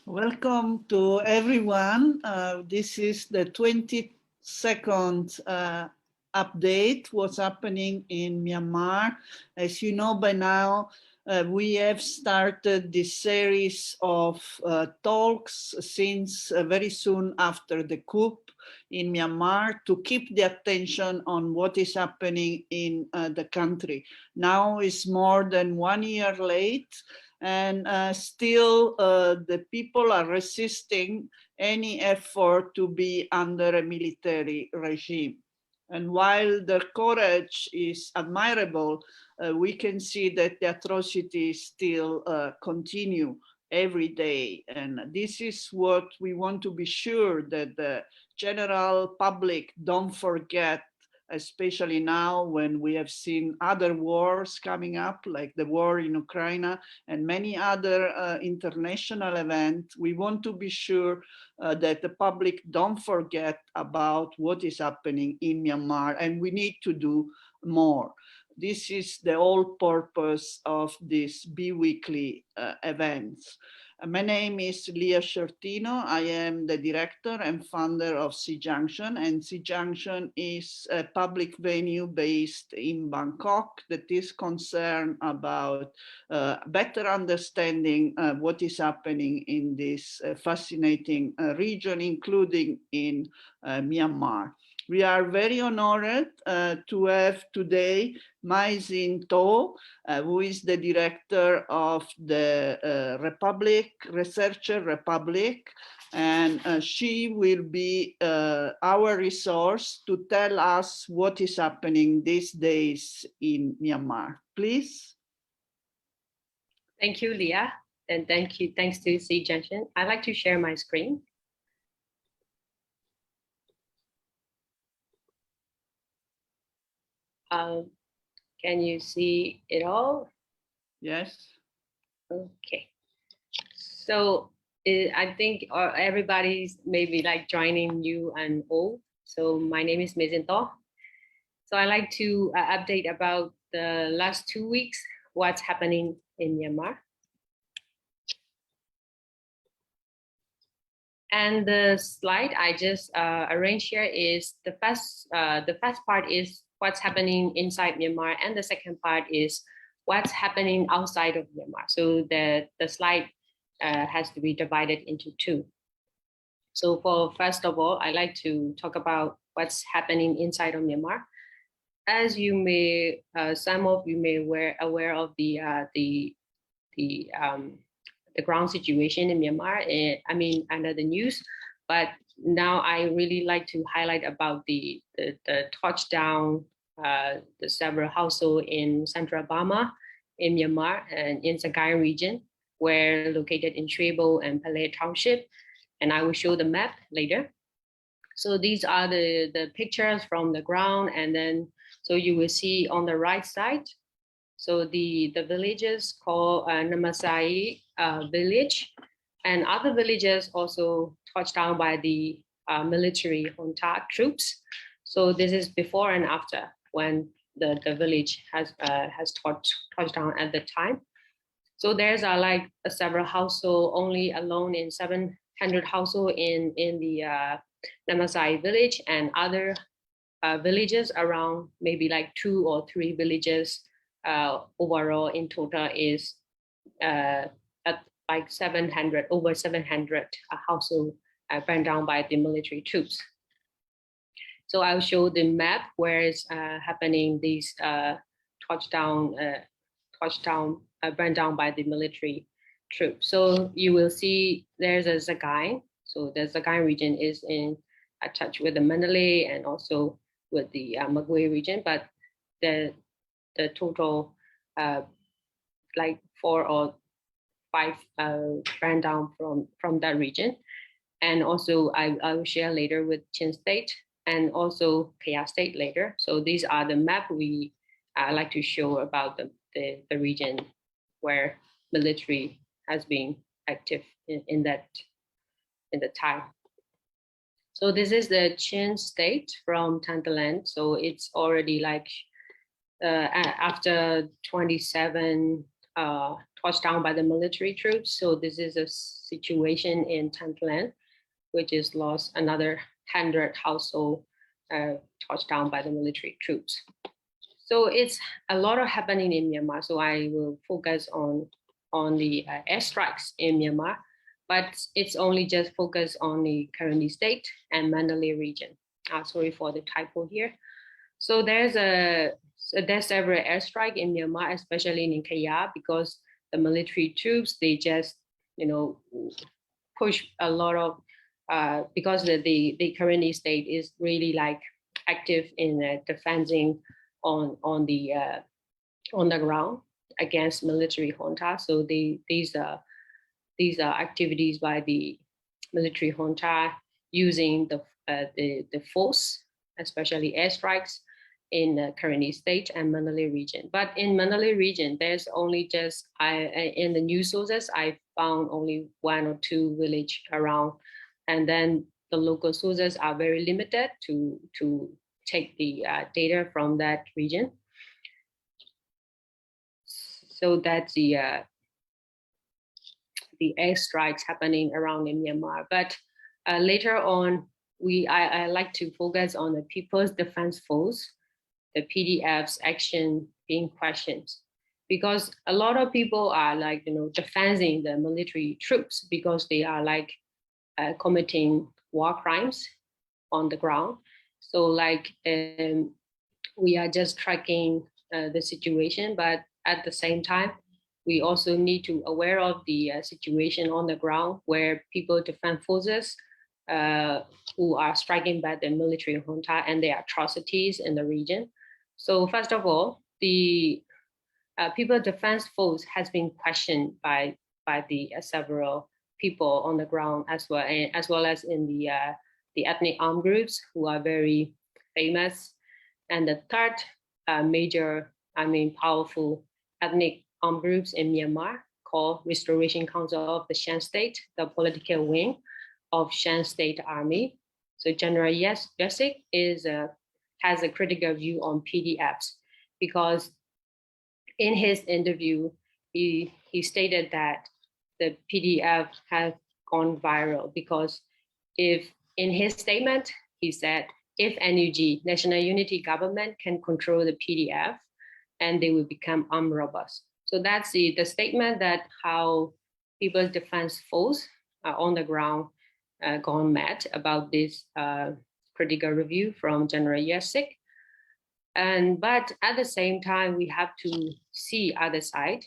Welcome to everyone. This is the 22nd update, what's happening in Myanmar. As you know by now, we have started this series of talks since very soon after the coup in Myanmar to keep the attention on what is happening in the country. Now it's more than 1 year late, and still the people are resisting any effort to be under a military regime. And while their courage is admirable, we can see that the atrocities still continue every day. And this is what we want to be sure that the general public don't forget, especially now when we have seen other wars coming up, like the war in Ukraine and many other international events. We want to be sure that the public don't forget about what is happening in Myanmar, and we need to do more. This is the whole purpose of these bi-weekly events. My name is Sciortino. I am the director and founder of SEA Junction, and SEA Junction is a public venue based in Bangkok that is concerned about better understanding what is happening in this fascinating region, including in Myanmar. We are very honored to have today Thaw, who is the director of the Researcher Republic, and she will be our resource to tell us what is happening these days in Myanmar. Please. Thank you, Leah, and thanks to SEA Junction. I'd like to share my screen. Can you see it all? Yes. Okay. So I think everybody's maybe like joining new and old. So my name is Thaw. So I like to update about the last 2 weeks, what's happening in Myanmar. And the slide I just arranged here is the first part is what's happening inside Myanmar, and the second part is what's happening outside of Myanmar. So the slide has to be divided into two. So for first of all, I like to talk about what's happening inside of Myanmar. As you may, some of you may aware of the ground situation in Myanmar. I mean, under the news, but now I really like to highlight about the touchdown, the several households in central Burma, in Myanmar, and in Sagaing region, where located in Trebo and Palay Township. And I will show the map later. So these are the pictures from the ground, and then so you will see on the right side. So the villages called Namasai village, and other villages also touched down by the military junta troops. So this is before and after when the village has touched down at the time. So there's like several households only alone in 700 households in the Namasai village, and other villages around maybe like 2 or 3 villages. Overall in total is at like over 700 households burned down by the military troops. So I'll show the map where it's happening, these touchdown burned down by the military troops. So you will see there's a Sagaing. So the Sagaing region is in touch with the Mandalay and also with the Magwe region, but the total like 4 or 5 burned down from that region. And also I will share later with Chin State and also Kayah State later. So these are the map we like to show about the region where military has been active in the time. So this is the Chin State from Tantaland. So it's already like after 27 touched down by the military troops. So this is a situation in Thailand, which is lost another 100 households touched down by the military troops. So it's a lot of happening in Myanmar. So I will focus on the airstrikes in Myanmar, but it's only just focused on the Karenni state and Mandalay region. Sorry for the typo here. So there's several airstrike in Myanmar, especially in Kaya, because the military troops, they just, push a lot of, because the Karenni state is really like active in defending on the ground against military junta. So these are activities by the military junta using the force, especially airstrikes in the Karenni state and Mandalay region. But in Mandalay region, there's only just, in the news sources, I found only 1 or 2 villages around. And then the local sources are very limited to take the data from that region. So that's the airstrikes happening around in Myanmar. But later on, I like to focus on the People's Defense Force, the PDF's action being questioned, because a lot of people are like, defending the military troops because they are like committing war crimes on the ground. So like we are just tracking the situation, but at the same time, we also need to aware of the situation on the ground where people defense forces who are striking back the military junta and their atrocities in the region. So first of all, the People Defense Force has been questioned by the several people on the ground as well as in the ethnic armed groups who are very famous. And the third major, powerful ethnic armed groups in Myanmar called Restoration Council of the Shan State, the political wing of Shan State Army. So General Yesik has a critical view on PDFs because in his interview, he stated that the PDF has gone viral because in his statement, he said, if NUG, National Unity Government, can control the PDF, and they will become armed robbers. So that's the statement that how People's Defense Force on the ground gone mad about this critical review from General Yesik. But at the same time, we have to see other side.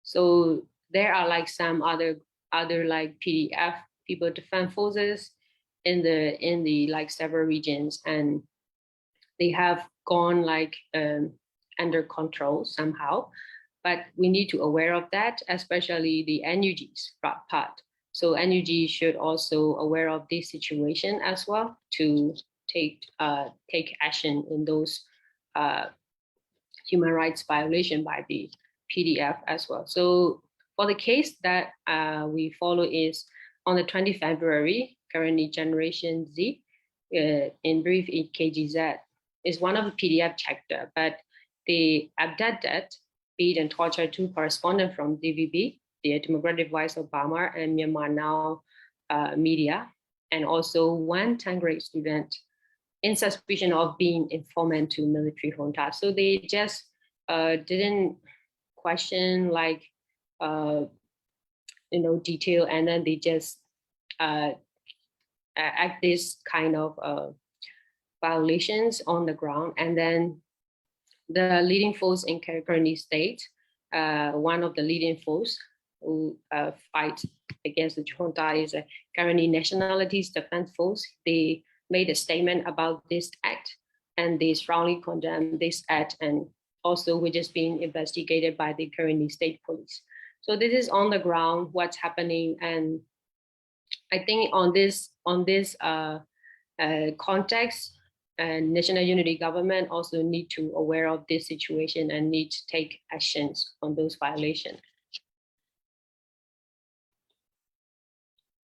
So there are like some other like PDF, People Defense Forces in the like several regions, and they have gone like under control somehow. But we need to aware of that, especially the NUG's part. So NUG should also aware of this situation as well to take action in those human rights violation by the PDF as well. So for the case that we follow is on the 20th February, currently Generation Z, in brief, KGZ, is one of the PDF chapter, but they abducted, beat and tortured 2 correspondents from DVB, the Democratic Voice of Burma and Myanmar Now media, and also 1 10th grade student in suspicion of being informant to military junta. So they just didn't question like, detail, and then they just act this kind of violations on the ground. And then the leading force in Karenni state, one of the leading force who fight against the junta is a Karenni Nationalities Defense Force. They made a statement about this act, and they strongly condemn this act, and also which is being investigated by the Karenni State Police. So this is on the ground, what's happening, and I think on this context, and National Unity Government also need to aware of this situation and need to take actions on those violations.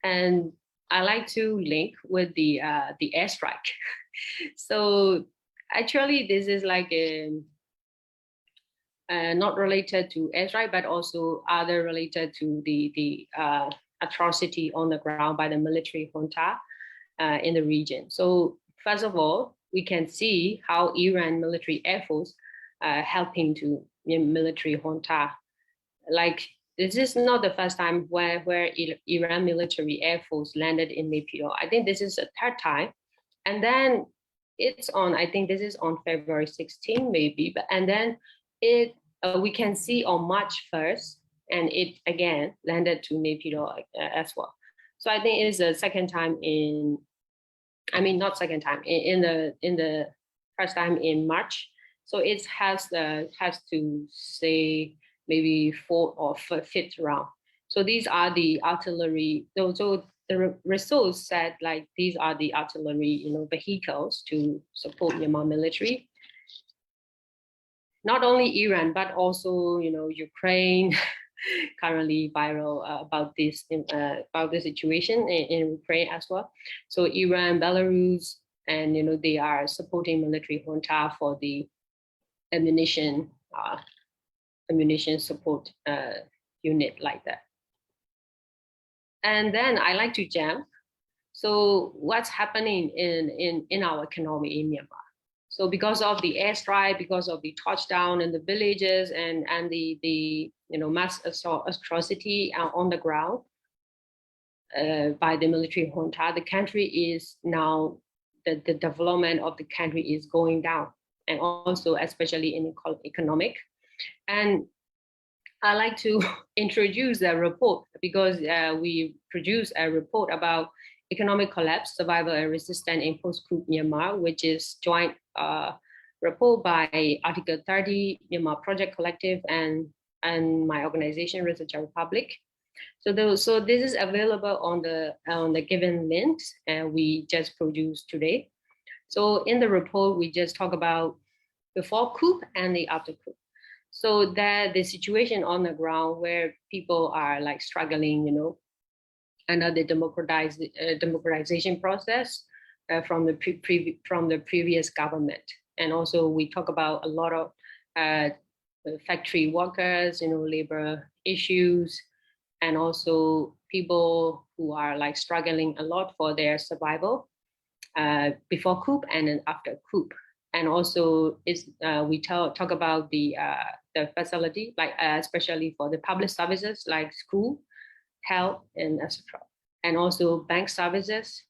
And I like to link with the airstrike. So actually, this is like not related to Airstrike, but also other related to the atrocity on the ground by the military junta in the region. So first of all, we can see how Iran military air force helping to military junta. Like, this is not the first time where Iran military air force landed in Naypyidaw. I think this is the third time. And then it's on, I think this is on February 16, maybe, but and then it we can see on March 1st, and it again landed to Naypyidaw as well. So I think it is the second time in, I mean, not second time, in the first time in March. So it has to say maybe fourth or fifth round. So these are the artillery. So the results said like these are the artillery, vehicles to support Myanmar military. Not only Iran, but also Ukraine. Currently viral about this about the situation in Ukraine as well. So Iran, Belarus, and they are supporting military junta for the ammunition support unit like that. And then I like to jump. So what's happening in our economy in Myanmar? So because of the airstrike, because of the touchdown in the villages and the mass atrocity on the ground by the military junta, the country is now, the development of the country is going down, and also especially in economic. And I like to introduce a report because we produced a report about economic collapse, survival and resistance in post-coup Myanmar, which is joint report by Article 30, Myanmar Project Collective, and my organization, Rosalia Republic. So this is available on the given links, and we just produced today. So in the report, we just talk about before coup and the after coup. So that the situation on the ground where people are like struggling, under the democratization process from the previous government. And also we talk about a lot of factory workers, labor issues, and also people who are like struggling a lot for their survival before coup and then after coup. And also we talk about the facility, like especially for the public services like school, health, and etc. And also bank services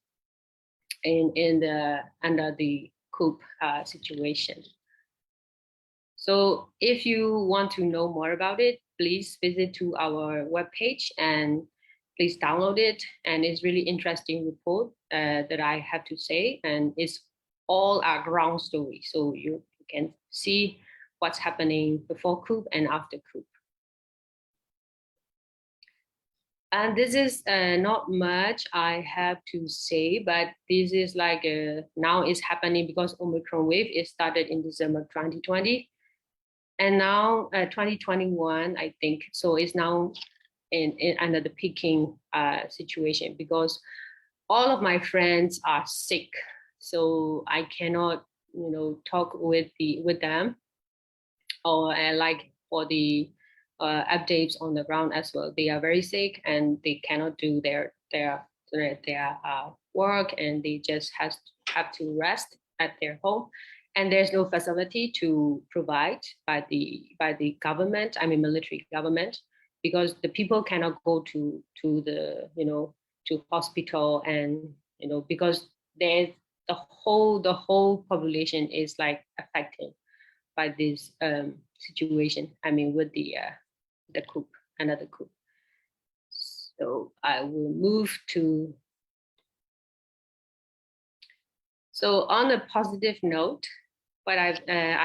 under the coup situation. So if you want to know more about it, please visit to our webpage and please download it. And it's really interesting report that I have to say, and it's all our ground story. So you can see what's happening before coup and after coup. And this is not much I have to say, but this is like now it's happening because Omicron wave is started in December 2020. And now 2021, I think, so it's now under the peaking situation because all of my friends are sick. So I cannot, talk with them or like for the updates on the ground as well. They are very sick and they cannot do their work, and they just have to rest at their home. And there's no facility to provide by the government, I mean military government, because the people cannot go to the to hospital, and because there's the whole population is like affected by this situation. I mean with the coup, another coup. So I will move to. So on a positive note, what I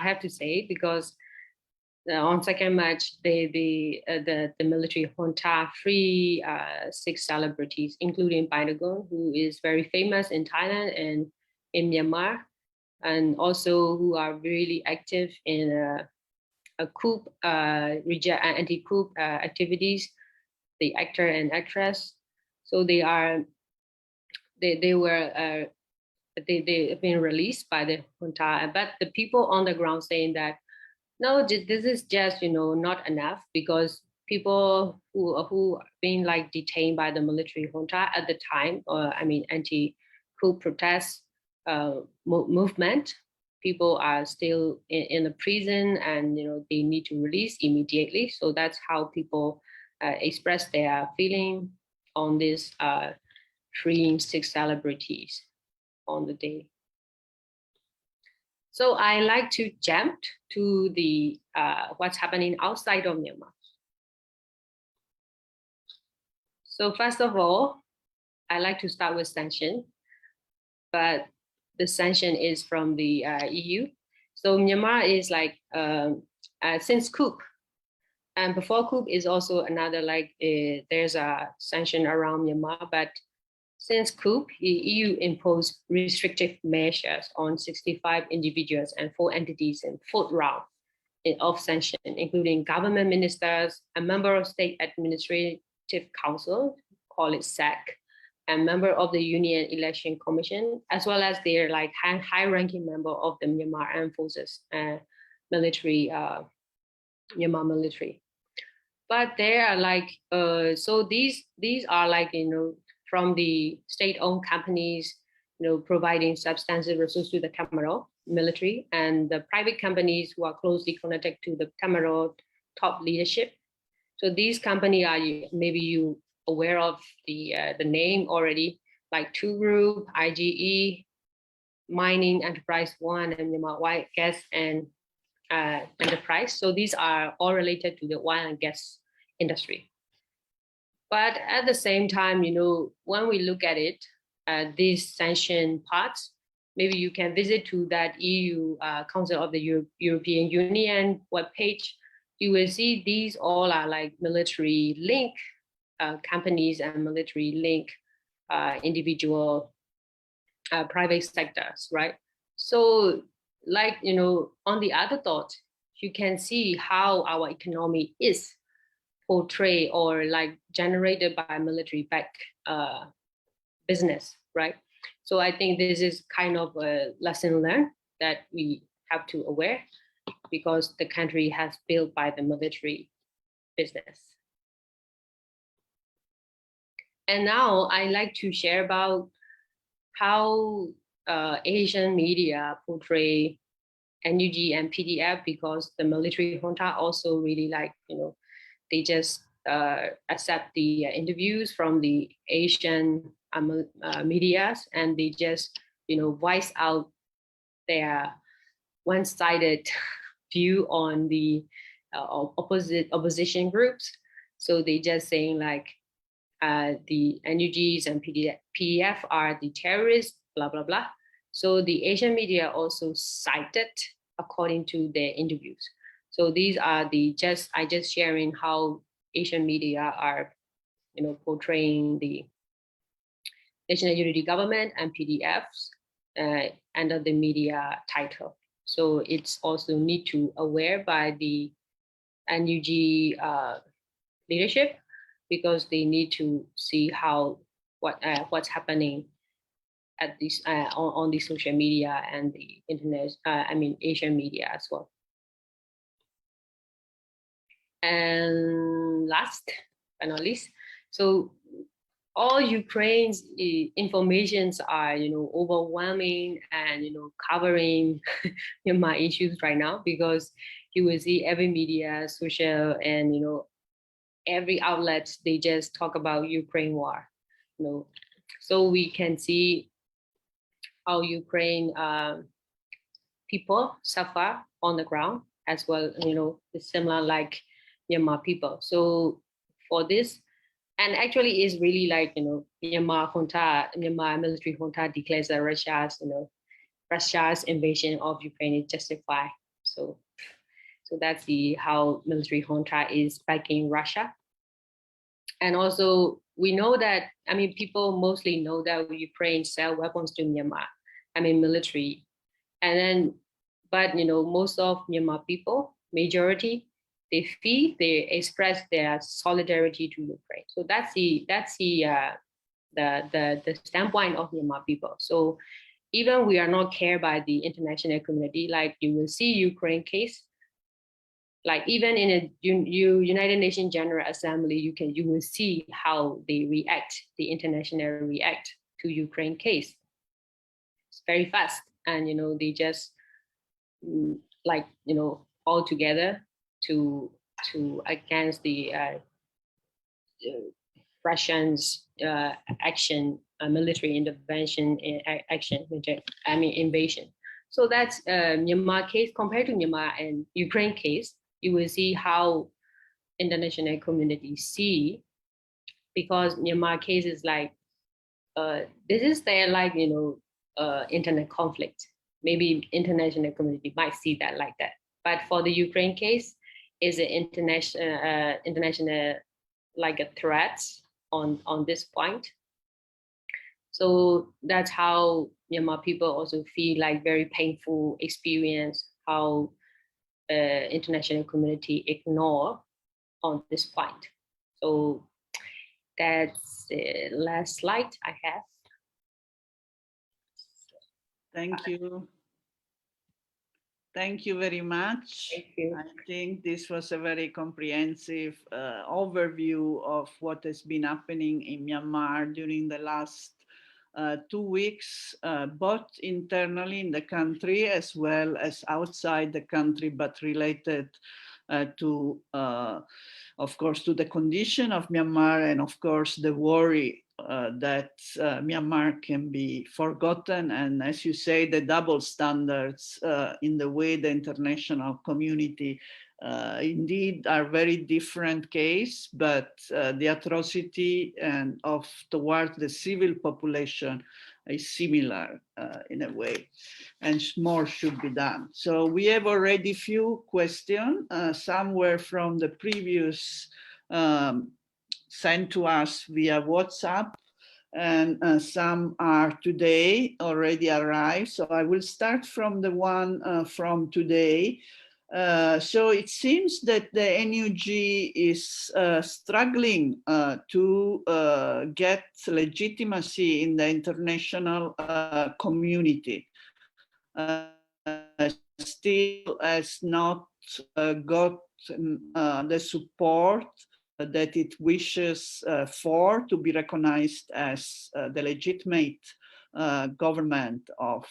have to say, because on 2nd March, the military junta free 6 celebrities, including Baidagon, who is very famous in Thailand and in Myanmar, and also who are really active in a coup, anti-coup activities, the actor and actress. So they were they've been released by the junta, but the people on the ground saying that No, this is just, not enough, because people who being like detained by the military junta at the time, or anti-coup protest movement, people are still in the prison, and they need to release immediately. So that's how people express their feeling on this freeing 6 celebrities on the day. So I like to jump to the what's happening outside of Myanmar. So first of all, I like to start with sanction, but the sanction is from the EU. So Myanmar is like since coup, and before coup is also another there's a sanction around Myanmar, but since coup, the EU imposed restrictive measures on 65 individuals and 4 entities in 4th round of sanction, including government ministers, a member of State Administrative Council, call it SEC, and member of the Union Election Commission, as well as their high-ranking member of the Myanmar Armed Forces military, Myanmar military. But they are so these are from the state-owned companies, providing substantive resources to the Cameroon military, and the private companies who are closely connected to the Cameroon top leadership. So these companies are, maybe you aware of the name already, like Two Group, IGE, Mining Enterprise One, and Myanmar Oil, Gas and Enterprise. So these are all related to the oil and gas industry. But at the same time, when we look at it, these sanction parts, maybe you can visit to that EU Council of the European Union webpage. You will see these all are like military link companies and military link individual private sectors, right? So on the other thought, you can see how our economy is portrayed or generated by military backed business, right? So I think this is kind of a lesson learned that we have to aware, because the country has built by the military business. And now I like to share about how Asian media portray NUG and PDF, because the military junta also really they just accept the interviews from the Asian medias, and they just voice out their one-sided view on the opposition groups. So they just saying the NUGs and PDF are the terrorists, blah blah blah. So the Asian media also cited according to their interviews. So these are I just sharing how Asian media are, portraying the National Unity Government and PDFs under the media title. So it's also need to aware by the NUG leadership, because they need to see how what's happening at this on the social media and the internet. Asian media as well. And last but not least, so all Ukraine's informations are overwhelming and covering my issues right now, because you will see every media, social, and every outlet, they just talk about Ukraine war. So we can see how Ukraine people suffer on the ground as well. It's similar like Myanmar people. So for this, and actually is really Myanmar military junta declares that Russia's invasion of Ukraine is justified. So that's how military junta is backing Russia. And also we know that, people mostly know that Ukraine sell weapons to Myanmar, military. And then, but most of Myanmar people, majority, they express their solidarity to Ukraine. So that's the standpoint of Myanmar people. So even we are not cared by the international community, like you will see Ukraine case, like even in a United Nations General Assembly, you will see how they react, the international react to Ukraine case. It's very fast, and they just like all together to against the Russians action, military intervention action, invasion. So that's Myanmar case. Compared to Myanmar and Ukraine case, you will see how international community see, because Myanmar case is like this is their like internet conflict. Maybe international community might see that like that, but for the Ukraine case, is an international like a threat on this point. So that's how Myanmar people also feel like very painful experience how international community ignore on this point. So that's the last slide I have. Thank you. Thank you very much. Thank you. I think this was a very comprehensive overview of what has been happening in Myanmar during the last 2 weeks, both internally in the country as well as outside the country, but related to, of course, to the condition of Myanmar, and of course the worry that Myanmar can be forgotten, and as you say, the double standards in the way the international community indeed are very different case, but the atrocity and towards the civil population is similar in a way, and more should be done. So we have already few questions. Some were from the previous sent to us via WhatsApp, and some are today already arrived. So I will start from the one from today. So it seems that the NUG is struggling to get legitimacy in the international community. Still has not got the support that it wishes for to be recognized as the legitimate government of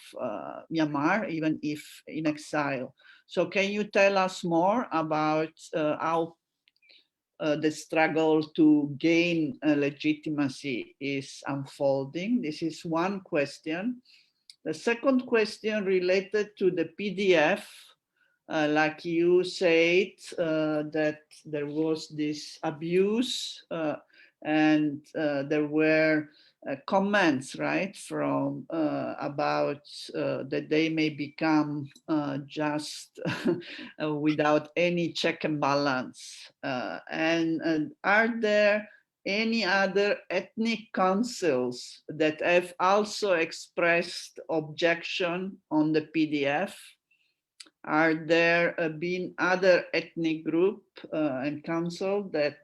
Myanmar, even if in exile. So can you tell us more about how the struggle to gain legitimacy is unfolding? This is one question. The second question related to the PDF. Like you said, that there was this abuse and there were comments, right, from about that they may become just without any check and balance. And are there any other ethnic councils that have also expressed objection on the PDF? Are there been other ethnic group and council that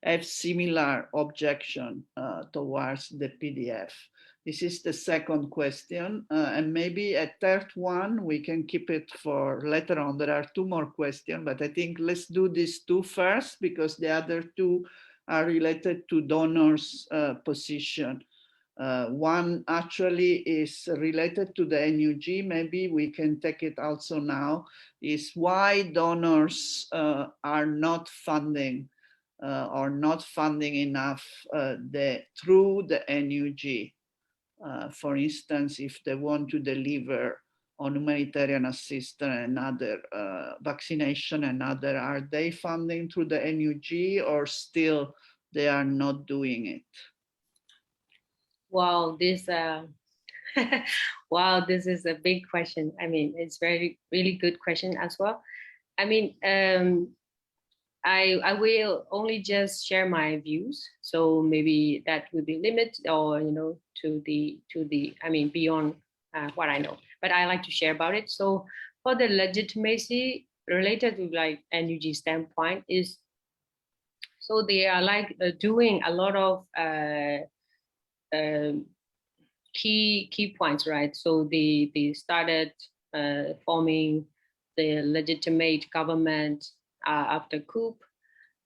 have similar objection towards the PDF? This is the second question. And maybe a third one, we can keep it for later on. There are two more questions, but I think let's do these two first, because the other two are related to donors' position. One actually is related to the NUG, maybe we can take it also now, is why donors are not funding or not funding enough through the NUG. For instance, if they want to deliver on humanitarian assistance and other vaccination and other, are they funding through the NUG or still they are not doing it? Wow, this wow, this is a big question. I mean, it's really good question as well. I mean, I will only just share my views. So maybe that will be limited, or to the I mean beyond what I know. But I like to share about it. So for the legitimacy related to like NUG standpoint is, so they are like doing a lot of key points, right? So they started forming the legitimate government after coup,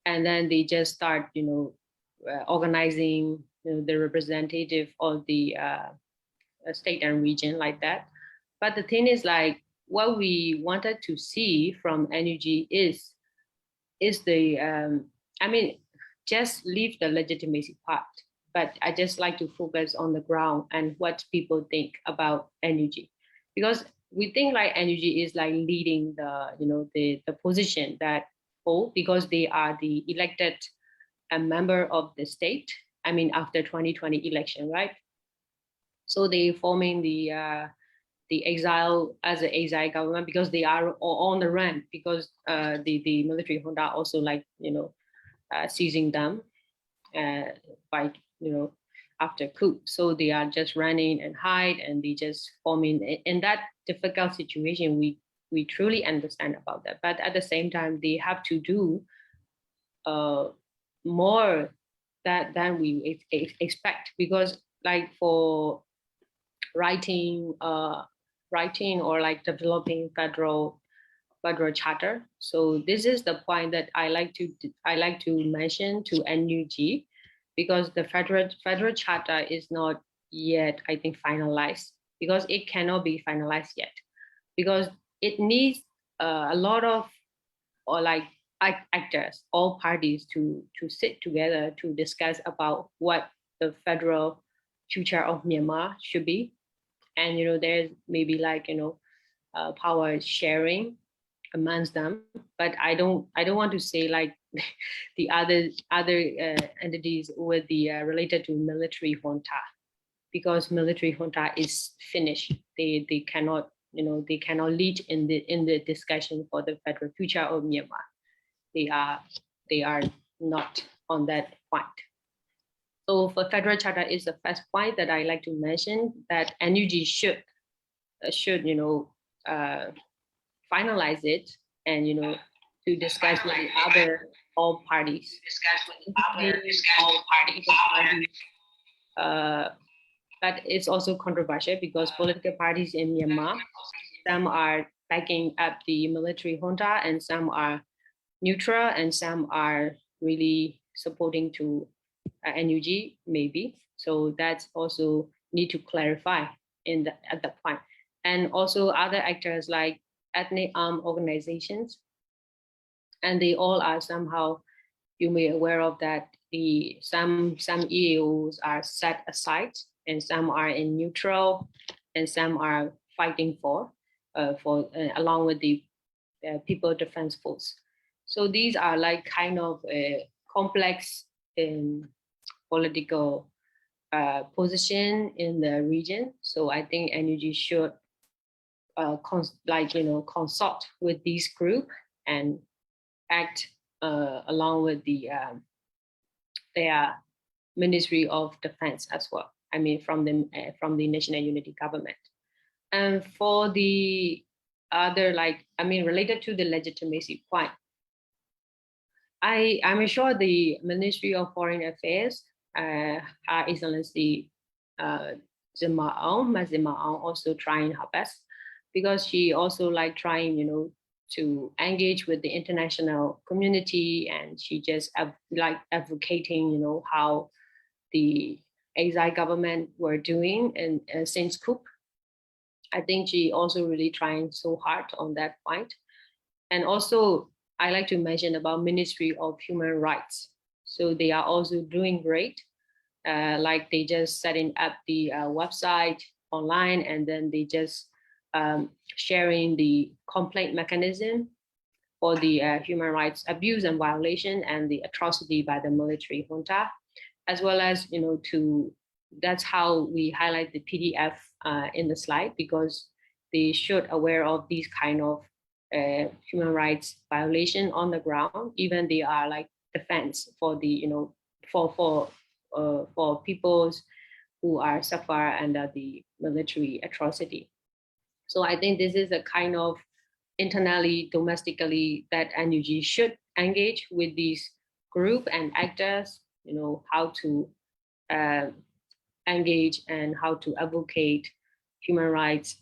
and then they just start, organizing the representative of the state and region like that. But the thing is, like, what we wanted to see from NUG is the I mean, just leave the legitimacy part, but I just like to focus on the ground and what people think about NUG, because we think like NUG is like leading the position that hold, because they are the elected member of the state. I mean, after 2020 election, right? So they forming the exile as an exile government, because they are on the run, because the military junta also like seizing them by after coup. So they are just running and hide, and they just forming in that difficult situation. We truly understand about that, but at the same time they have to do more than we expect, because like for writing or like developing federal charter. So this is the point that I like to mention to NUG, because the federal charter is not yet, I think, finalized, because it cannot be finalized yet, because it needs a lot of actors, all parties to sit together to discuss about what the federal future of Myanmar should be. And there's maybe power sharing amongst them, but I don't want to say like the other entities with the related to military junta, because military junta is finished. They cannot lead in the discussion for the federal future of Myanmar. They are not on that point. So for federal charter is the first point that I like to mention, that NUG should finalize it, and to discuss with the other all parties. But it's also controversial, because political parties in Myanmar, some are backing up the military junta, and some are neutral, and some are really supporting to NUG maybe. So that's also need to clarify at that point. And also other actors like ethnic armed organizations, and they all are somehow, you may be aware of that, some EAOs are set aside, and some are in neutral, and some are fighting for along with the People Defense Force. So these are like kind of a complex political position in the region. So I think NUG should consult with this group and act along with their Ministry of Defense as well. I mean, from the National Unity Government. And for the other, related to the legitimacy point, I'm sure the Ministry of Foreign Affairs, Her Excellency Zimao also trying her best, because she also trying, to engage with the international community, and she just advocating, how the exile government were doing and since coup. I think she also really trying so hard on that point. And also, I like to mention about Ministry of Human Rights. So they are also doing great. They just setting up the website online, and then they just sharing the complaint mechanism for the human rights abuse and violation and the atrocity by the military junta, as well as, that's how we highlight the PDF in the slide, because they should aware of these kind of human rights violation on the ground. Even they are like defense for the, for peoples who are suffer under the military atrocity. So I think this is a kind of internally, domestically, that NUG should engage with these group and actors, how to engage and how to advocate human rights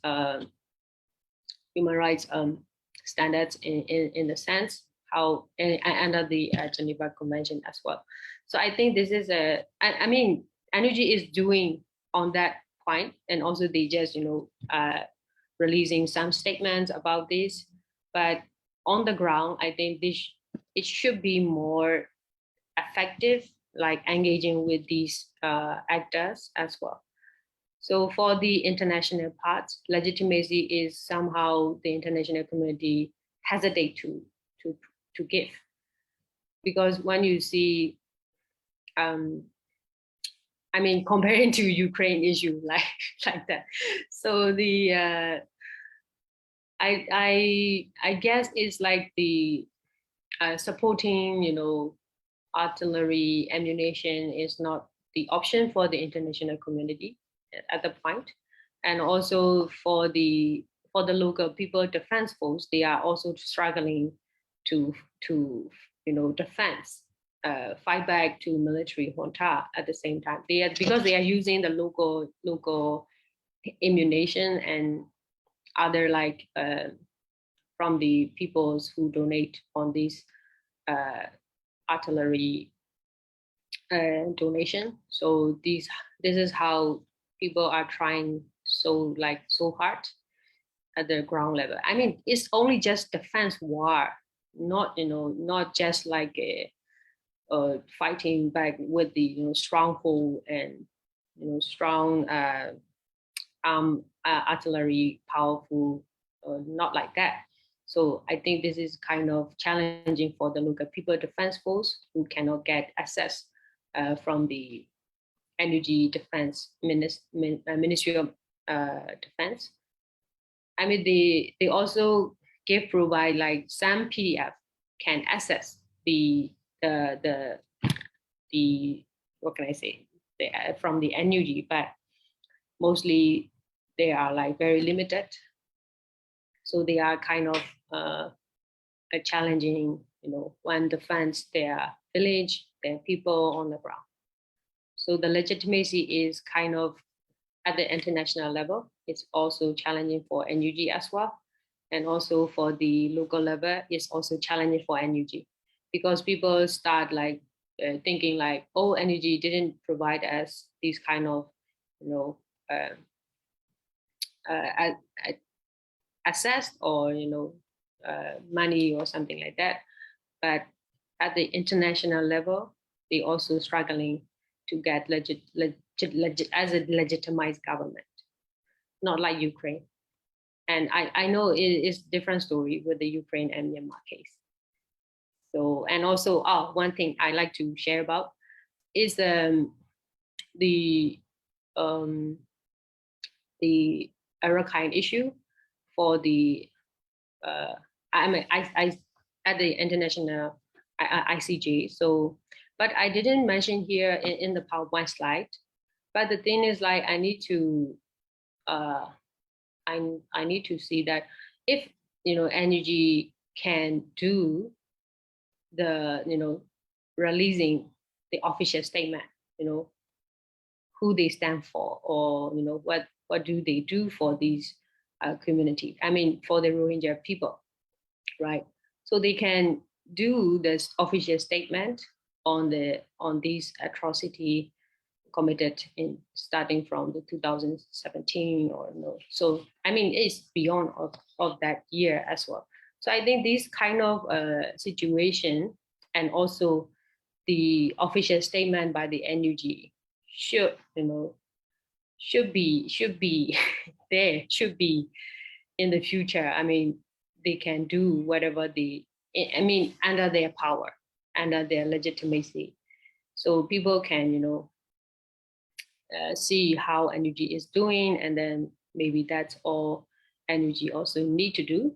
standards in the sense how under the Geneva Convention as well. So I think this is I mean, energy is doing on that point, and also they just releasing some statements about this, but on the ground, I think it should be more effective, like engaging with these actors as well. So for the international part, legitimacy is somehow the international community hesitate to give, because when you see, I mean, comparing to Ukraine issue like that. So the I guess it's like the supporting, artillery ammunition is not the option for the international community at the point. And also for the local people defense force, they are also struggling to defense, fight back to military junta at the same time. Because they are using the local ammunition and other from the peoples who donate on these artillery donation. So this is how people are trying so hard at the ground level. I mean, it's only just defense war, not just like a fighting back with the stronghold and strong artillery powerful, not like that. So I think this is kind of challenging for the local people defense force who cannot get access from the energy defense Ministry of Defense. I mean, they also provide like some PDF can access the what can I say, from the NUG, but mostly they are like very limited. So they are kind of challenging, when defense their village, their people on the ground. So the legitimacy is kind of at the international level. It's also challenging for NUG as well. And also for the local level, it's also challenging for NUG, because people start thinking like, oh, NUG didn't provide us these kind of, access or money or something like that. But at the international level, they also struggling to get as a legitimized government, not like Ukraine. And I know it's different story with the Ukraine and Myanmar case. So, and also, one thing I like to share about is the Rakhine issue for the I at the international ICJ. So, but I didn't mention here in the PowerPoint slide. But the thing is, like, I need to I need to see that if energy can do the releasing the official statement, who they stand for, or what do they do for these community. I mean, for the Rohingya people, right? So they can do this official statement on these atrocity committed in starting from the 2017 or no. So I mean, it's beyond of that year as well. So I think this kind of situation, and also the official statement by the NUG should be there, should be in the future. I mean, they can do whatever under their power, under their legitimacy. So people can, see how energy is doing, and then maybe that's all energy also need to do.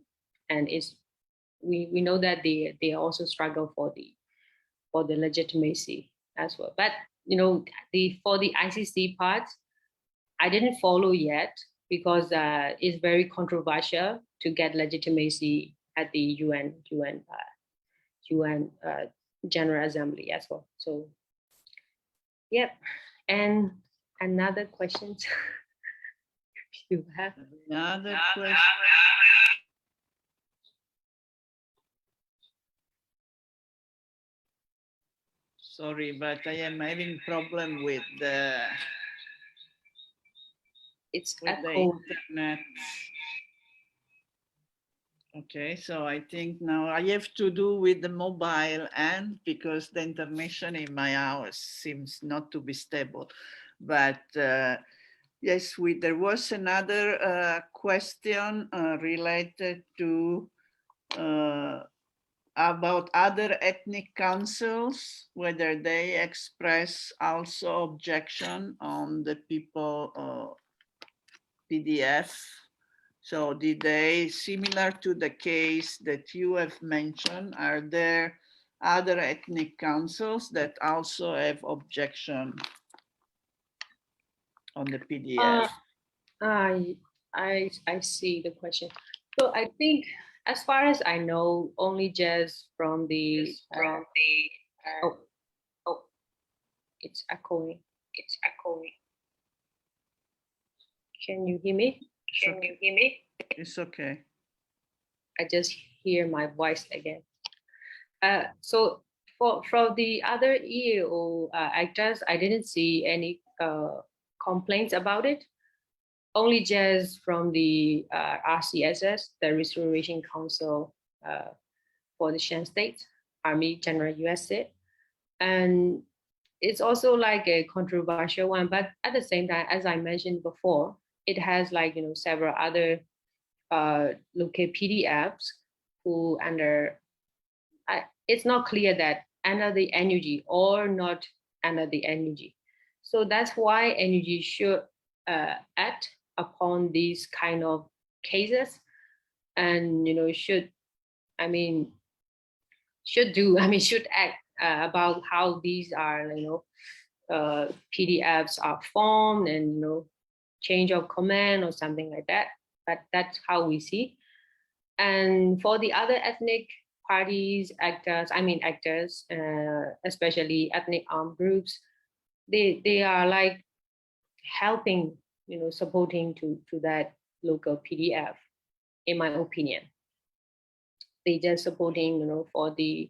And we know that they also struggle for the legitimacy as well. But for the ICC part, I didn't follow yet, because it's very controversial to get legitimacy at the UN General Assembly as well. So, yep. And another question you have? Another question. Sorry, but I am having problem with the echo. internet. Okay, so I think now I have to do with the mobile and because the internet in my house seems not to be stable. But yes, there was another question related to about other ethnic councils, whether they express also objection on the people PDF. So did they, similar to the case that you have mentioned, are there other ethnic councils that also have objection on the PDF? I see the question. So I think, as far as I know, only just from the oh, it's echoing. It's echoing. Can you hear me? Can you hear me? It's okay. I just hear my voice again. So for the other EAO actors, I didn't see any complaints about it. Only just from the RCSS, the Restoration Council for the Shan State, Army General USA. And it's also like a controversial one, but at the same time, as I mentioned before, it has like, several other local PDFs who it's not clear that under the NUG or not under the NUG. So that's why NUG should act upon these kind of cases and, should act about how these are, PDFs are formed and, change of command or something like that. But that's how we see. And for the other ethnic parties, actors, especially ethnic armed groups, they are like helping, supporting to that local PDF, in my opinion. They just supporting, for the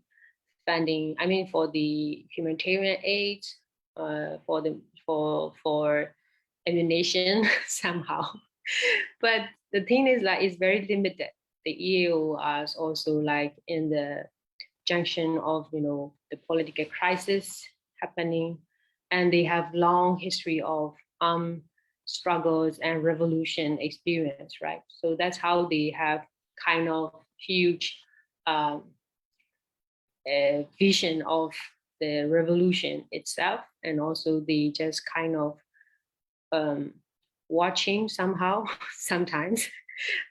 funding, for the humanitarian aid, for ammunition somehow. But the thing is like it's very limited. The EAO is also like in the junction of the political crisis happening, and they have long history of struggles and revolution experience, right? So that's how they have kind of huge vision of the revolution itself, and also they just kind of watching somehow sometimes.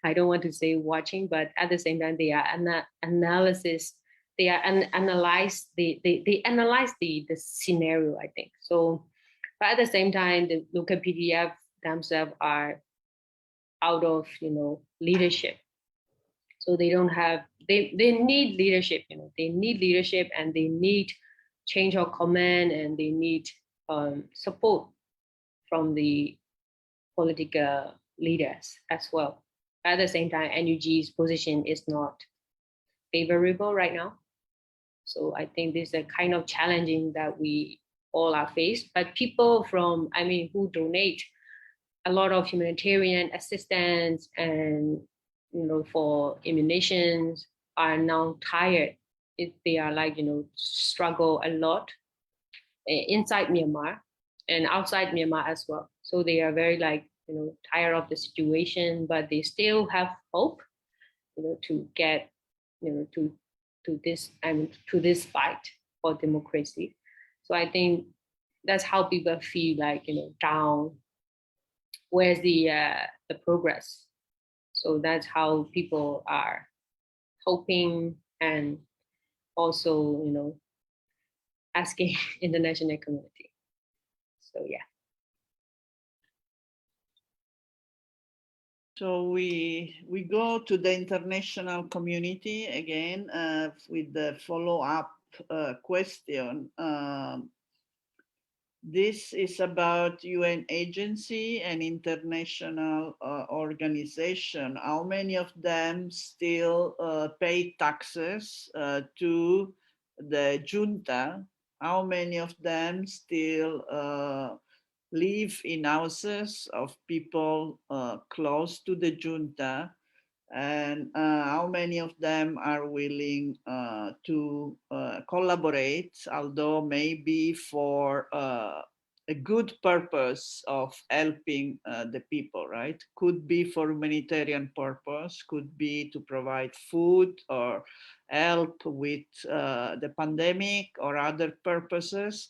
I don't want to say watching, but at the same time they are analyze the scenario, I think. So, but at the same time, the local PDF themselves are out of leadership. So they don't have, they need leadership, they need leadership, and they need change of command, and they need support from the political leaders as well. At the same time, NUG's position is not favorable right now. So I think this is a kind of challenging that we all are faced. But people from, who donate a lot of humanitarian assistance and for ammunitions are now tired. They are like struggle a lot inside Myanmar and outside Myanmar as well. So they are very like tired of the situation, but they still have hope, to get, to this fight for democracy. So I think that's how people feel like down. Where's the progress? So that's how people are hoping and also asking international community. So yeah. So we go to the international community again with the follow-up question. This is about UN agency and international organization. How many of them still pay taxes to the junta how many of them still live in houses of people close to the junta, and how many of them are willing to collaborate, although maybe for a good purpose of helping the people, right? Could be for humanitarian purpose, could be to provide food or help with the pandemic or other purposes.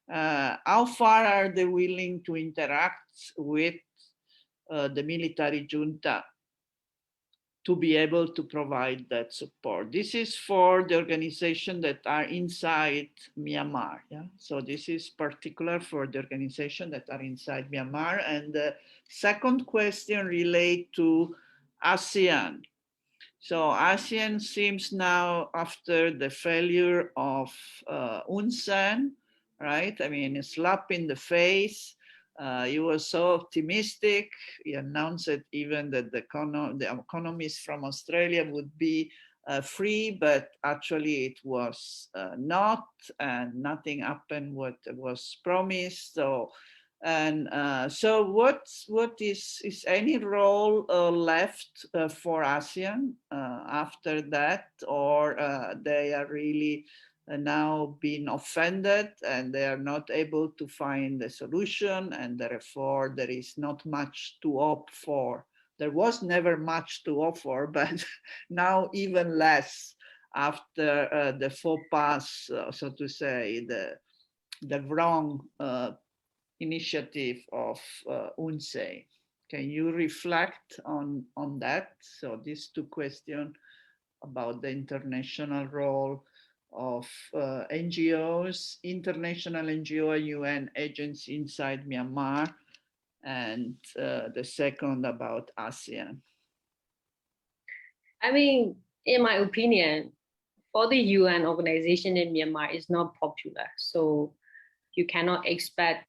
How far are they willing to interact with the military junta to be able to provide that support? This is for the organizations that are inside Myanmar. Yeah? So this is particular for the organizations that are inside Myanmar. And the second question relates to ASEAN. So ASEAN seems now, after the failure of Hun Sen, right? I mean, a slap in the face. He was so optimistic. He announced it even that the economists from Australia would be free, but actually it was not, and nothing happened what was promised. So, and so what is any role left for ASEAN after that, or they are really now being offended and they are not able to find a solution, and therefore there is not much to hope for? There was never much to offer, but now even less after the faux pas, so to say, the wrong initiative of UNSE. Can you reflect on that? So these two questions about the international role of NGOs, international NGO, UN agency inside Myanmar, and the second about ASEAN. I mean, in my opinion, for the UN organization in Myanmar is not popular. So you cannot expect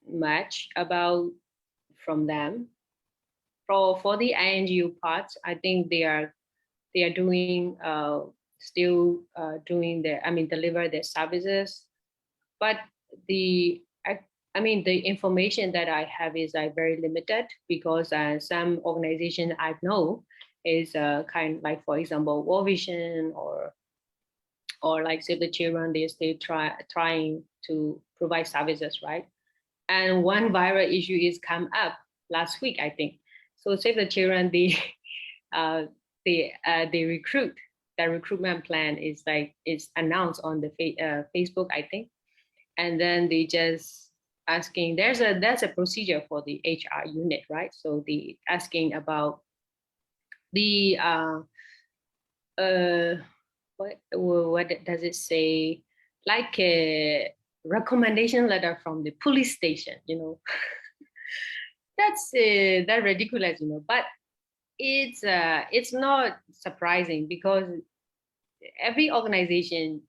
much about from them. For the INGO parts, I think they are doing still doing their, I mean, deliver their services. But I mean, the information that I have is very limited, because some organization I know is kind of like, for example, World Vision or like Save the Children. They still trying to provide services, right? And one viral issue is come up last week, I think. So Save the Children, they recruit. The recruitment plan is announced on the Facebook, I think, and then they just asking. There's a procedure for the HR unit, right? So they asking about the what does it say? Like a recommendation letter from the police station, you know. That's that ridiculous, you know. But it's not surprising, because every organization,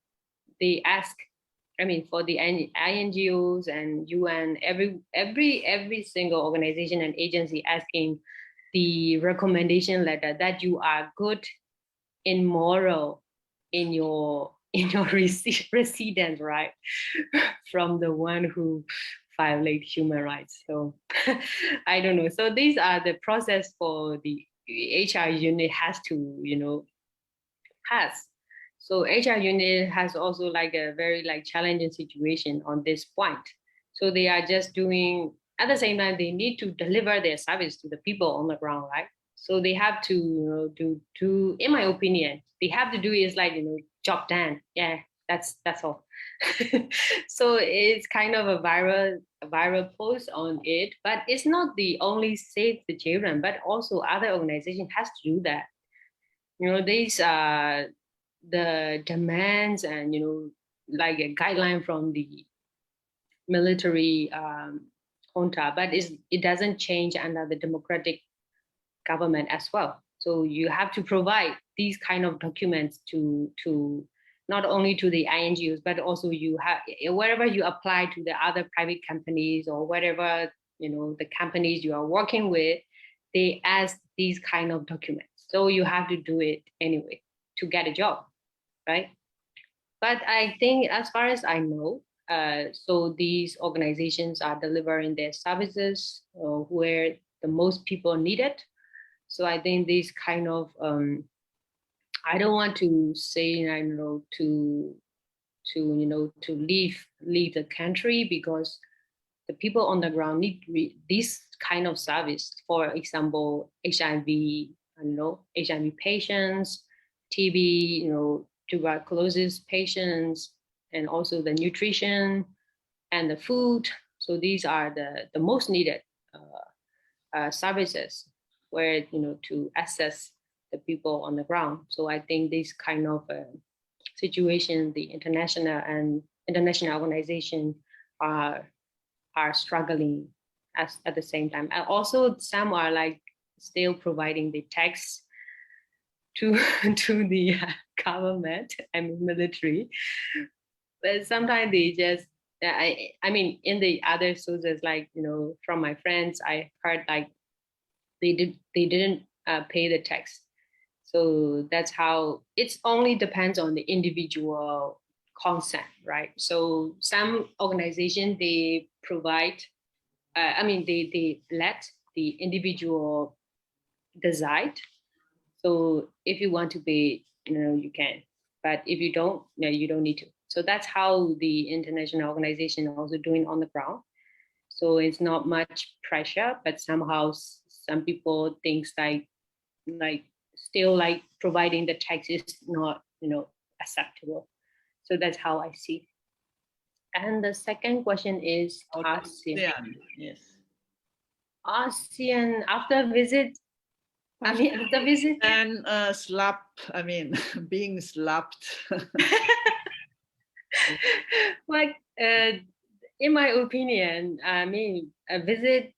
they ask, I mean, for the INGOs and UN, every single organization and agency asking the recommendation letter that you are good in moral in your residence, right? From the one who violate human rights. So I don't know. So these are the process for the HR unit has to, you know, pass. So HR unit has also like a very like challenging situation on this point. So they are just doing, at the same time, they need to deliver their service to the people on the ground, right? So they have to, you know, do, in my opinion, they have to do is like, you know, job done. Yeah, that's all. So it's kind of a viral post on it, but it's not the only Save the Children, but also other organizations has to do that. You know, these are the demands and, you know, like a guideline from the military junta, but it doesn't change under the democratic government as well. So you have to provide these kind of documents to not only to the INGOs, but also you have, wherever you apply to the other private companies or whatever, you know, the companies you are working with, they ask these kind of documents. So you have to do it anyway to get a job, right? But I think, as far as I know, So these organizations are delivering their services where the most people need it. So I think these kind of, I don't want to say, I know, to leave the country, because the people on the ground need this kind of service. For example, HIV, HIV patients, TB, tuberculosis patients, and also the nutrition and the food. So these are the most needed services where, to access the people on the ground. So I think this kind of situation, the international organization are struggling at the same time. And also some are like still providing the tax to to the government and military, but sometimes they just I mean, in the other sources, like, from my friends, I heard like they didn't pay the tax. So that's how it's only depends on the individual consent, right? So some organizations, they provide, they let the individual decide. So if you want to pay, you can, but if you don't, no, you don't need to. So that's how the international organization are also doing on the ground. So it's not much pressure, but somehow some people thinks like still like providing the tax is not, acceptable. So that's how I see. And the second question is ASEAN. Yes. ASEAN after visit. After visit. And being slapped. Like, in my opinion, a visit.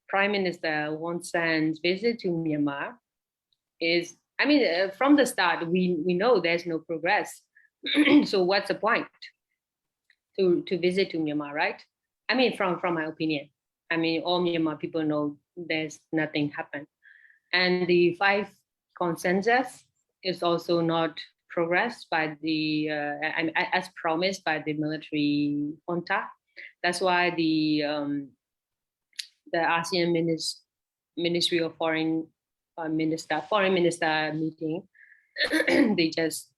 Prime Minister Hun Sen's visit to Myanmar is. From the start, we know there's no progress. So what's the point to visit to Myanmar, right? From my opinion, all Myanmar people know there's nothing happened, and the 5 consensus is also not progressed by the as promised by the military junta. That's why the ASEAN Ministry of Foreign Minister meeting, they just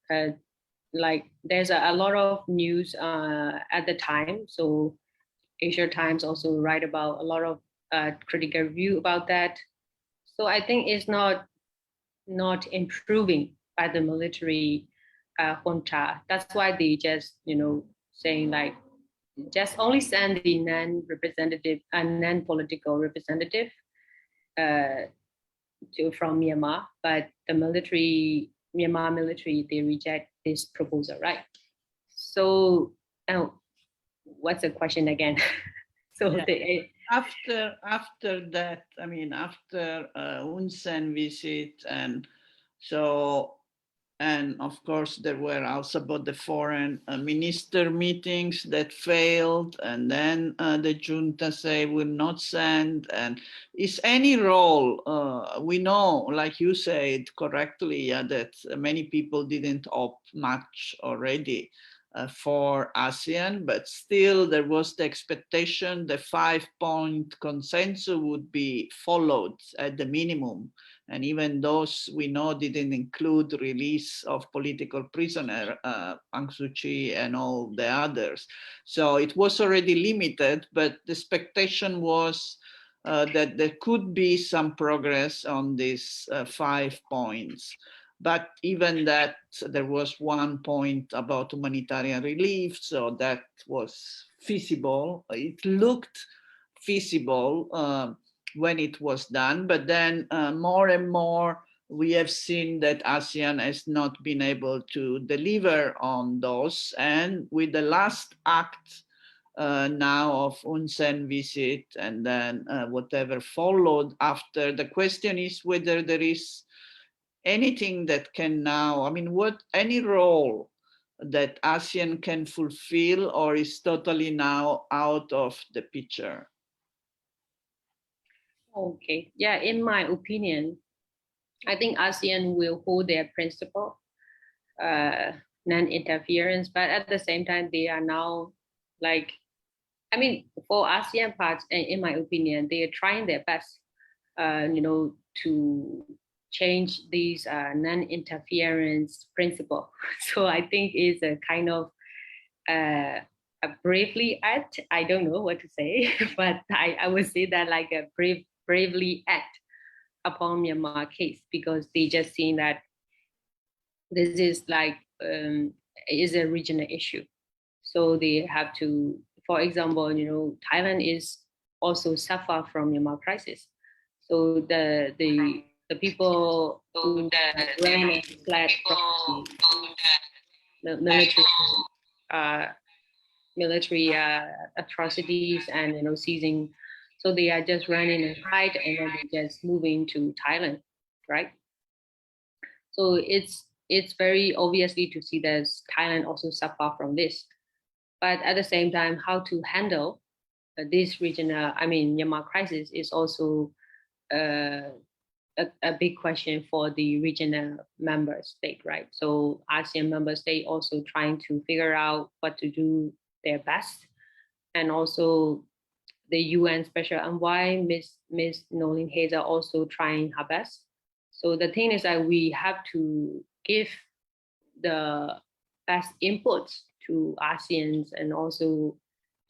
there's a lot of news at the time. So Asia Times also write about a lot of critical review about that. So I think it's not improving by the military junta. That's why they just saying like just only send the non-political representative from Myanmar, but the Myanmar military, they reject this proposal, right? So what's the question again? So yeah. After that, after Hun Sen visit, and of course there were also about the foreign minister meetings that failed, and then the junta say will not send. And is any role, we know, like you said correctly, that many people didn't opt much already for ASEAN, but still there was the expectation the 5-point consensus would be followed at the minimum. And even those we know didn't include release of political prisoner, Aung Suu Kyi and all the others. So it was already limited, but the expectation was that there could be some progress on these 5 points. But even that, there was 1 point about humanitarian relief, so that was feasible. It looked feasible when it was done, but then more and more we have seen that ASEAN has not been able to deliver on those. And with the last act now of Hun Sen visit, and then whatever followed after, the question is whether there is anything that can now, any role that ASEAN can fulfill, or is totally now out of the picture? Okay, yeah, in my opinion, I think ASEAN will hold their principle, non-interference, but at the same time, they are now like, I mean, for ASEAN parts, in my opinion, they are trying their best, to change these non-interference principle. So I think it's a kind of a bravely act. I don't know what to say, but I would say that like a bravely act upon Myanmar case, because they just seen that this is like is a regional issue. So they have to, for example, Thailand is also suffer from Myanmar crisis. So the people who ran and fled from the uh, military atrocities and seizing, so they are just running and hide, and then they just moving to Thailand, right? So it's very obviously to see that Thailand also suffer from this. But at the same time, how to handle this regional, I mean, Myanmar crisis is also a big question for the regional member state, right? So ASEAN member state also trying to figure out what to do their best, and also the UN Special Envoy, Miss Noeleen Heyzer, also trying her best. So the thing is that we have to give the best inputs to ASEANs and also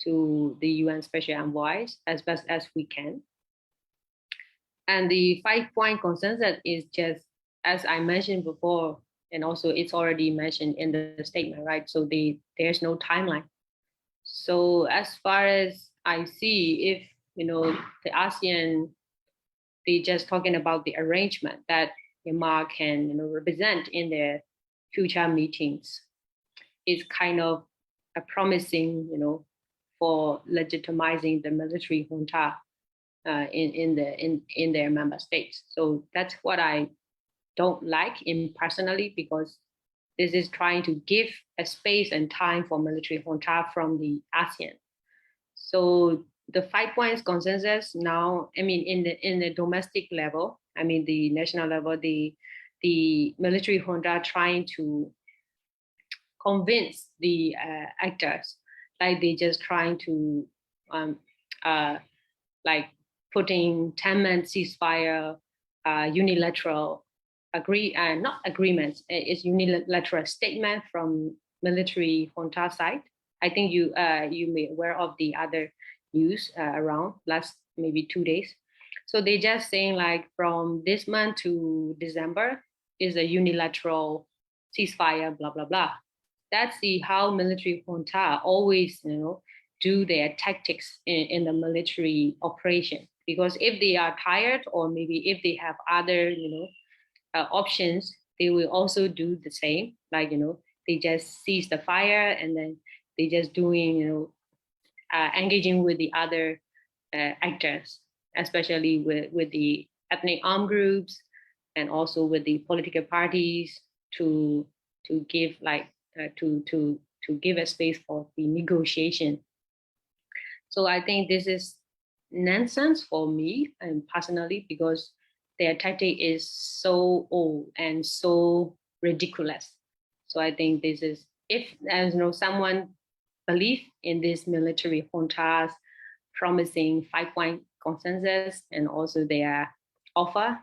to the UN Special Envoys as best as we can. And the 5-point consensus is just, as I mentioned before, and also it's already mentioned in the statement, right? So there's no timeline. So as far as I see, if the ASEAN, they just talking about the arrangement that Myanmar can represent in their future meetings, is kind of a promising for legitimizing the military junta in their member states. So that's what I don't like in personally, because this is trying to give a space and time for military junta from the ASEAN. So the 5 points consensus now, I mean, in the domestic level, I mean the national level, the military junta trying to convince the actors, like they just trying to like putting 10-month ceasefire, unilateral not agreements, it's unilateral statement from military junta side. I think you may aware of the other news around last maybe 2 days. So they just saying like from this month to December is a unilateral ceasefire, blah blah blah. That's how military junta always do their tactics in the military operation. Because if they are tired, or maybe if they have other options, they will also do the same. Like they just cease the fire, and then they just doing engaging with the other actors, especially with the ethnic armed groups, and also with the political parties, to give like to give a space for the negotiation. So I think this is nonsense for me and personally, because their tactic is so old and so ridiculous. So I think this is, if there's someone believe in this military junta's promising 5-point consensus and also their offer,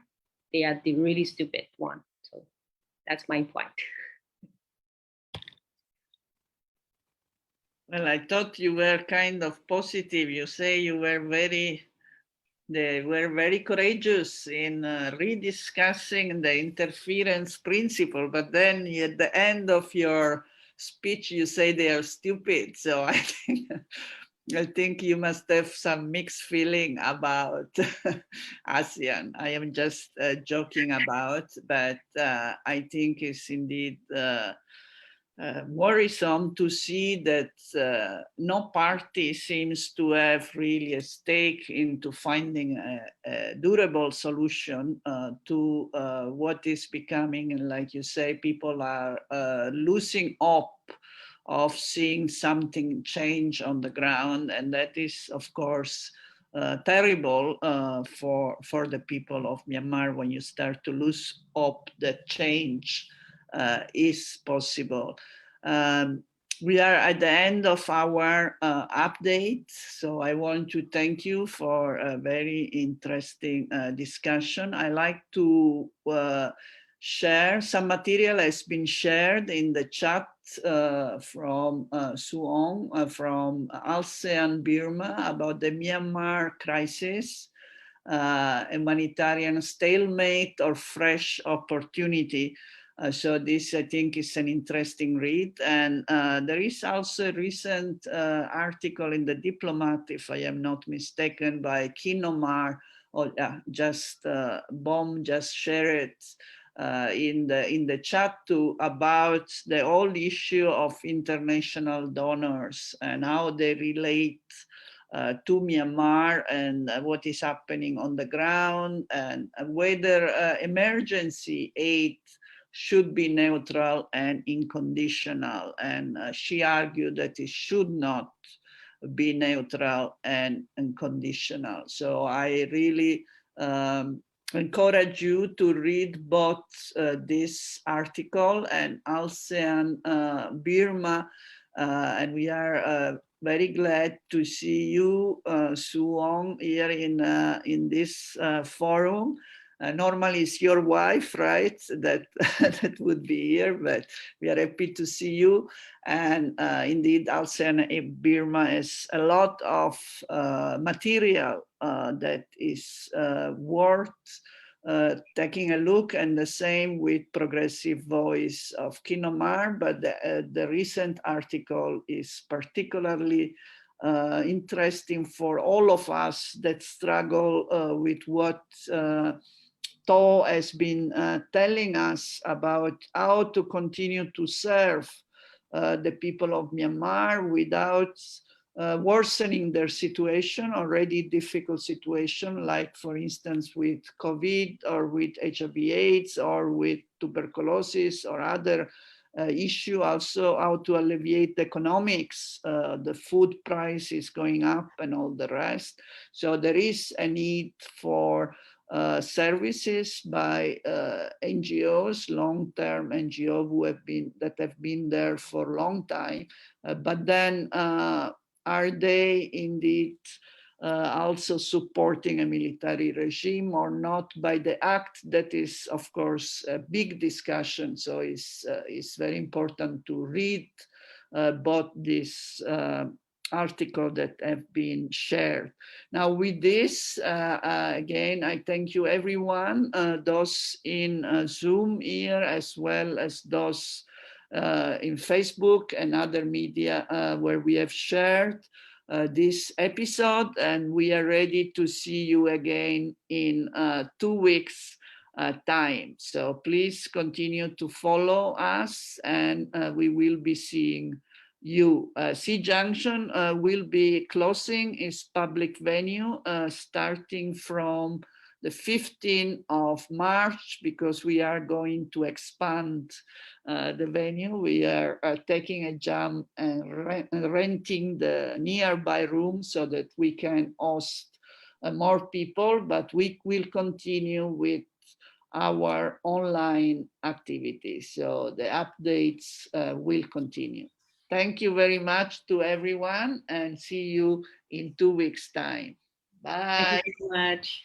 they are the really stupid one. So that's my point. Well, I thought you were kind of positive. You say you were they were very courageous in rediscussing the interference principle, but then at the end of your speech, you say they are stupid. So I think you must have some mixed feeling about ASEAN. I am just joking about, but I think it's indeed worrisome to see that no party seems to have really a stake into finding a durable solution to what is becoming, like you say, people are losing hope of seeing something change on the ground, and that is, of course, terrible for the people of Myanmar when you start to lose hope that change is possible. we are at the end of our update. So I want to thank you for a very interesting discussion. I like to share some material has been shared in the chat from Suong from ASEAN Burma about the Myanmar crisis, humanitarian stalemate or fresh opportunity. So this, I think, is an interesting read. And there is also a recent article in the Diplomat, if I am not mistaken, by Kinomar, or just Bom just shared it in the chat too, about the whole issue of international donors and how they relate to Myanmar and what is happening on the ground, and whether emergency aid should be neutral and unconditional. And she argued that it should not be neutral and unconditional. So I really encourage you to read both this article and ASEAN Burma, and we are very glad to see you, Suong, here in this forum. Normally it's your wife, right, that that would be here, but we are happy to see you. And indeed, ASEAN Burma has a lot of material that is worth taking a look, and the same with Progressive Voice of Kinomar, but the recent article is particularly interesting for all of us that struggle with what Thaw has been telling us about how to continue to serve the people of Myanmar without worsening their situation, already difficult situation, like for instance with COVID or with HIV/AIDS or with tuberculosis or other issue. Also how to alleviate the economics, the food price is going up and all the rest. So there is a need for services by NGOs, long-term NGOs that have been there for a long time, but then are they indeed also supporting a military regime or not by the act? That is, of course, a big discussion. So it's very important to read both this article that have been shared. Now with this, again, I thank you everyone, those in Zoom here, as well as those in Facebook and other media where we have shared this episode, and we are ready to see you again in 2 weeks time. So please continue to follow us, and we will be seeing you. SEA Junction will be closing its public venue starting from the 15th of March, because we are going to expand the venue. We are taking a jump and renting the nearby room so that we can host more people, but we will continue with our online activities. So the updates will continue. Thank you very much to everyone, and see you in 2 weeks' time. Bye. Thank you so much.